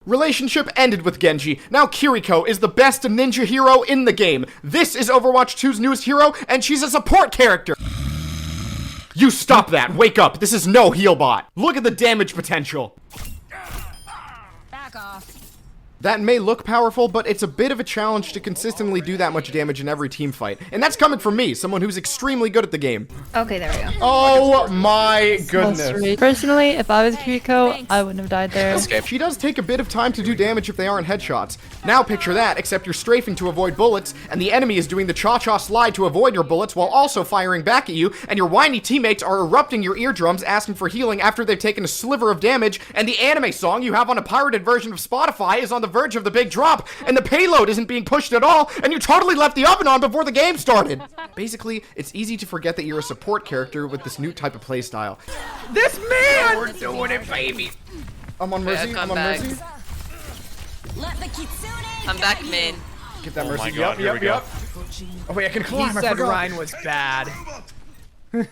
Relationship ended with Genji. Now Kiriko is the best ninja hero in the game. This is Overwatch 2's newest hero, and she's a support character. You stop that. Wake up. This is no heal bot. Look at the damage potential. Back off. That may look powerful, but it's a bit of a challenge to consistently do that much damage in every team fight. And that's coming from me, someone who's extremely good at the game. Okay, there we go. Oh my goodness. Personally, if I was Kiriko, I wouldn't have died there. She does take a bit of time to do damage if they aren't headshots. Now picture that, except you're strafing to avoid bullets, and the enemy is doing the cha-cha slide to avoid your bullets while also firing back at you, and your whiny teammates are erupting your eardrums asking for healing after they've taken a sliver of damage, and the anime song you have on a pirated version of Spotify is on the verge of the big drop, and the payload isn't being pushed at all, and you totally left the oven on before the game started. Basically, it's easy to forget that you're a support character with this new type of playstyle. This man! We're doing it, baby. I'm on Mercy, I'm on Mercy. I'm back main. Get that Mercy, my God, yep. Oh wait, I can climb, He said Ryan was bad. Oh!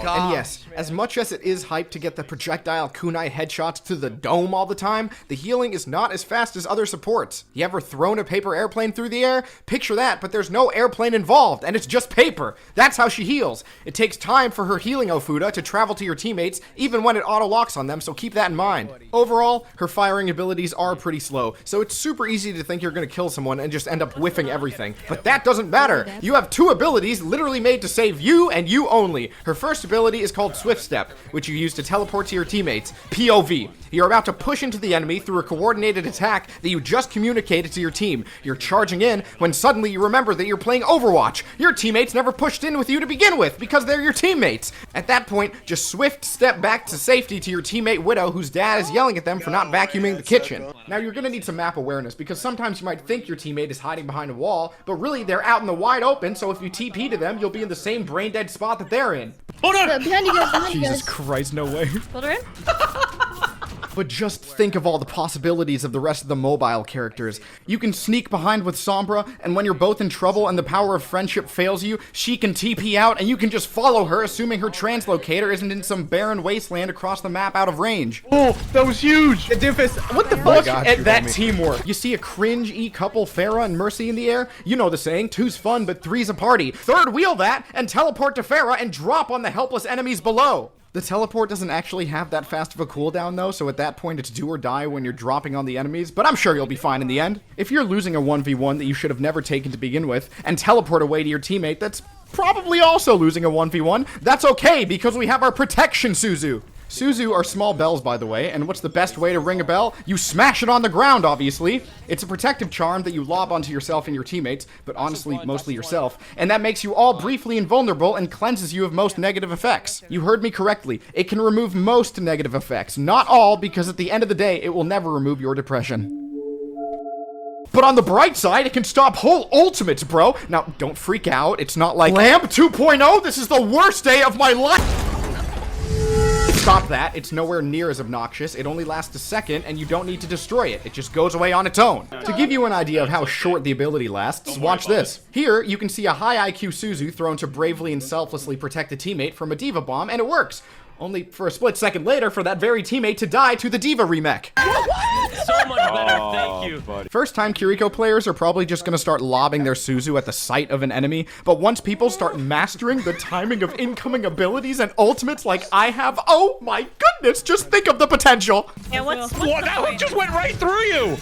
God. And yes, as much as it is hype to get the projectile kunai headshots to the dome all the time, the healing is not as fast as other supports. You ever thrown a paper airplane through the air? Picture that, but there's no airplane involved, and it's just paper. That's how she heals. It takes time for her healing Ofuda to travel to your teammates, even when it auto-locks on them, so keep that in mind. Overall, her firing abilities are pretty slow, so it's super easy to think you're gonna kill someone and just end up whiffing everything. But that doesn't matter. You have two abilities literally made to save you and you only. Her first ability is called Swift Step, which you use to teleport to your teammates. POV. You're about to push into the enemy through a coordinated attack that you just communicated to your team. You're charging in when suddenly you remember that you're playing Overwatch. Your teammates never pushed in with you to begin with because they're your teammates. At that point, just swift step back to safety to your teammate Widow, whose dad is yelling at them for not vacuuming the kitchen. Now you're gonna need some map awareness because sometimes you might think your teammate is hiding behind a wall, but really they're out in the wide open, so if you TP to them, you'll be in the same brain dead spot that they're in. Hold on! Behind you guys, behind you guys. Jesus Christ, no way. Hold her in. But just think of all the possibilities of the rest of the mobile characters. You can sneak behind with Sombra, and when you're both in trouble and the power of friendship fails you, she can TP out and you can just follow her, assuming her translocator isn't in some barren wasteland across the map out of range. Oh, that was huge! The doofus. What the Look fuck? at that teamwork. You see a cringe-y couple, Pharah and Mercy, in the air? You know the saying, 2's fun, but 3's a party. Third wheel that, and teleport to Pharah and drop on the helpless enemies below. The teleport doesn't actually have that fast of a cooldown though, so at that point it's do or die when you're dropping on the enemies, but I'm sure you'll be fine in the end. If you're losing a 1v1 that you should have never taken to begin with, and teleport away to your teammate that's probably also losing a 1v1, that's okay because we have our protection Suzu. Suzu are small bells, by the way, and what's the best way to ring a bell? You smash it on the ground, obviously. It's a protective charm that you lob onto yourself and your teammates, but honestly, mostly yourself, and that makes you all briefly invulnerable and cleanses you of most negative effects. You heard me correctly. It can remove most negative effects, not all, because at the end of the day, it will never remove your depression. But on the bright side, it can stop whole ultimates, bro. Now, don't freak out. It's not like Lamp 2.0, this is the worst day of my life. Stop that. It's nowhere near as obnoxious. It only lasts a second, and you don't need to destroy it. It just goes away on its own. To give you an idea of how short the ability lasts, watch this. Here, you can see a high IQ Suzu thrown to bravely and selflessly protect a teammate from a diva bomb, and it works. Only for a split second later for that very teammate to die to the diva remech. So much better, thank you. First time Kiriko players are probably just gonna start lobbing their Suzu at the sight of an enemy, but once people start mastering the timing of incoming abilities and ultimates like I have, oh my goodness, just think of the potential. Yeah, what's What? That one just went right through you!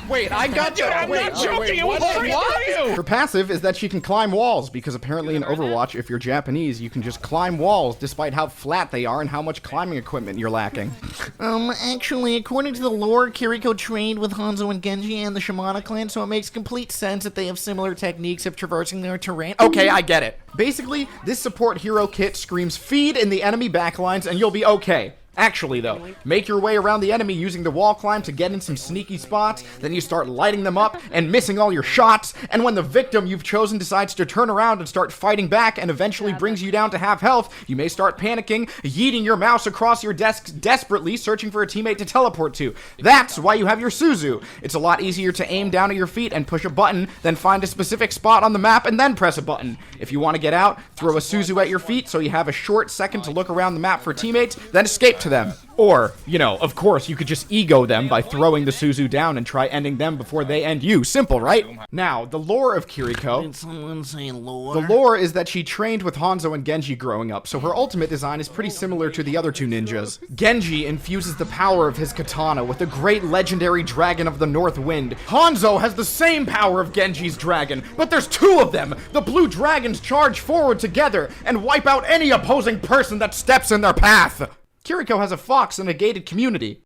Wait, I got you. I'm not joking, it went right through you! Her passive is that she can climb walls, because apparently in Overwatch, if you're Japanese, you can just climb walls despite how flat they are and how much climbing equipment you're lacking. Actually, according to the lore, Kiriko trained with Hanzo and Genji and the Shimano clan, so it makes complete sense that they have similar techniques of traversing their terrain. Okay, I get it. Basically, this support hero kit screams feed in the enemy backlines and you'll be okay. Actually though, make your way around the enemy using the wall climb to get in some sneaky spots, then you start lighting them up and missing all your shots, and when the victim you've chosen decides to turn around and start fighting back and eventually brings you down to half health, you may start panicking, yeeting your mouse across your desk desperately searching for a teammate to teleport to. That's why you have your Suzu. It's a lot easier to aim down at your feet and push a button than find a specific spot on the map and then press a button. If you want to get out, throw a Suzu at your feet so you have a short second to look around the map for teammates, then escape to them. Or, you know, of course, you could just ego them by throwing the Suzu down and try ending them before they end you. Simple, right? Now, the lore of Kiriko. Did someone say lore? The lore is that she trained with Hanzo and Genji growing up, so her ultimate design is pretty similar to the other two ninjas. Genji infuses the power of his katana with the great legendary dragon of the North Wind. Hanzo has the same power of Genji's dragon, but there's two of them! The blue dragons charge forward together and wipe out any opposing person that steps in their path! Kiriko has a fox and a gated community.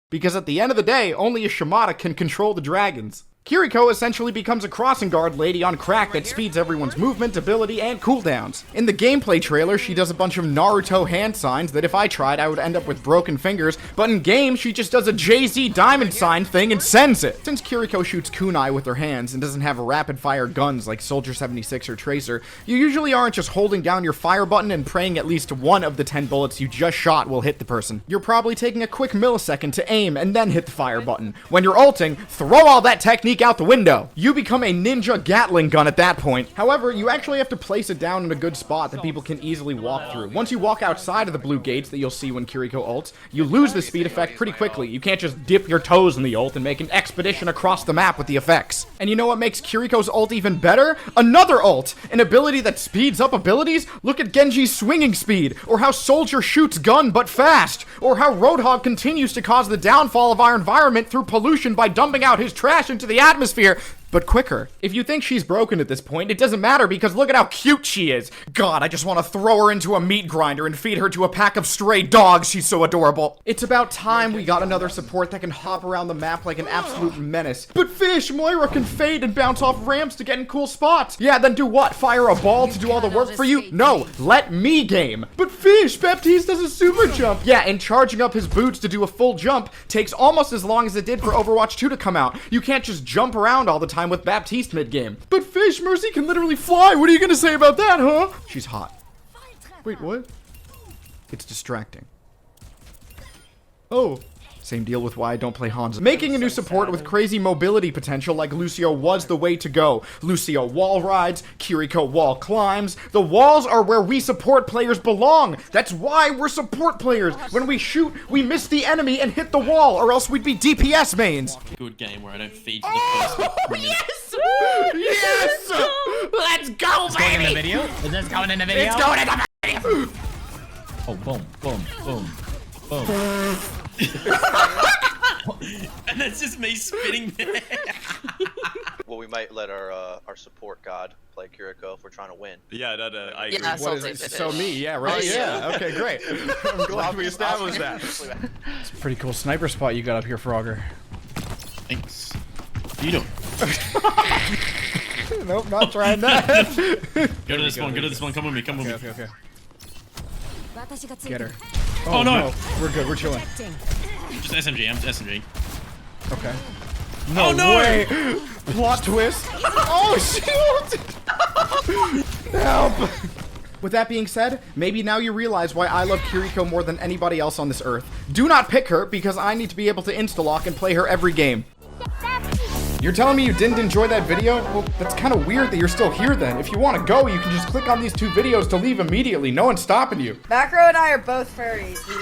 Because at the end of the day, only a Shimada can control the dragons. Kiriko essentially becomes a crossing guard lady on crack that speeds everyone's movement, ability, and cooldowns. In the gameplay trailer, she does a bunch of Naruto hand signs that if I tried, I would end up with broken fingers, but in game, she just does a Jay-Z diamond sign thing and sends it. Since Kiriko shoots kunai with her hands and doesn't have rapid-fire guns like Soldier 76 or Tracer, you usually aren't just holding down your fire button and praying at least one of the 10 bullets you just shot will hit the person. You're probably taking a quick millisecond to aim and then hit the fire button. When you're ulting, throw all that technique out the window. You become a ninja Gatling gun at that point. However, you actually have to place it down in a good spot that people can easily walk through. Once you walk outside of the blue gates that you'll see when Kiriko ults, you lose the speed effect pretty quickly. You can't just dip your toes in the ult and make an expedition across the map with the effects. And you know what makes Kiriko's ult even better? Another ult! An ability that speeds up abilities? Look at Genji's swinging speed, or how Soldier shoots gun but fast, or how Roadhog continues to cause the downfall of our environment through pollution by dumping out his trash into the atmosphere, but quicker. If you think she's broken at this point, it doesn't matter because look at how cute she is. God, I just want to throw her into a meat grinder and feed her to a pack of stray dogs. She's so adorable. It's about time we got another support that can hop around the map like an absolute menace. But Phish, Moira can fade and bounce off ramps to get in cool spots. Yeah, then do what? Fire a ball to do all the work for you? No, let me game. But Phish, Baptiste does a super jump. Yeah, and charging up his boots to do a full jump takes almost as long as it did for Overwatch 2 to come out. You can't just jump around all the time with Baptiste mid-game. But Phish, Mercy can literally fly. What are you gonna say about that, huh? She's hot. Wait, what? It's distracting. Oh. Same deal with why I don't play Hanzo. Making a new support with crazy mobility potential like Lucio was the way to go. Lucio wall rides, Kiriko wall climbs. The walls are where we support players belong. That's why we're support players. When we shoot, we miss the enemy and hit the wall, or else we'd be DPS mains. Good game where I don't feed to the first Yes! Yes! Let's go, baby! Going in the video? Is this going in the video? It's going in the video! Oh, boom, boom, boom, boom. And that's just me spinning there. Well, we might let our support god play Kiriko if we're trying to win. Yeah, I agree. Yeah, What is it? So me, yeah, right? Oh, Yeah, okay, great. I'm glad we established that. It's a pretty cool sniper spot you got up here, Frogger. Thanks. You don't. Nope, not trying that. Go to this one, go to this one, come with me, come with me. Okay. Get her. Oh, no. We're good, we're chilling. Just SMG, I'm just SMG. Okay. Oh, no! Way. Plot twist. Oh, shoot! Help! With that being said, maybe now you realize why I love Kiriko more than anybody else on this earth. Do not pick her, because I need to be able to insta-lock and play her every game. You're telling me you didn't enjoy that video? Well, that's kind of weird that you're still here then. If you want to go, you can just click on these two videos to leave immediately. No one's stopping you. Macro and I are both furries.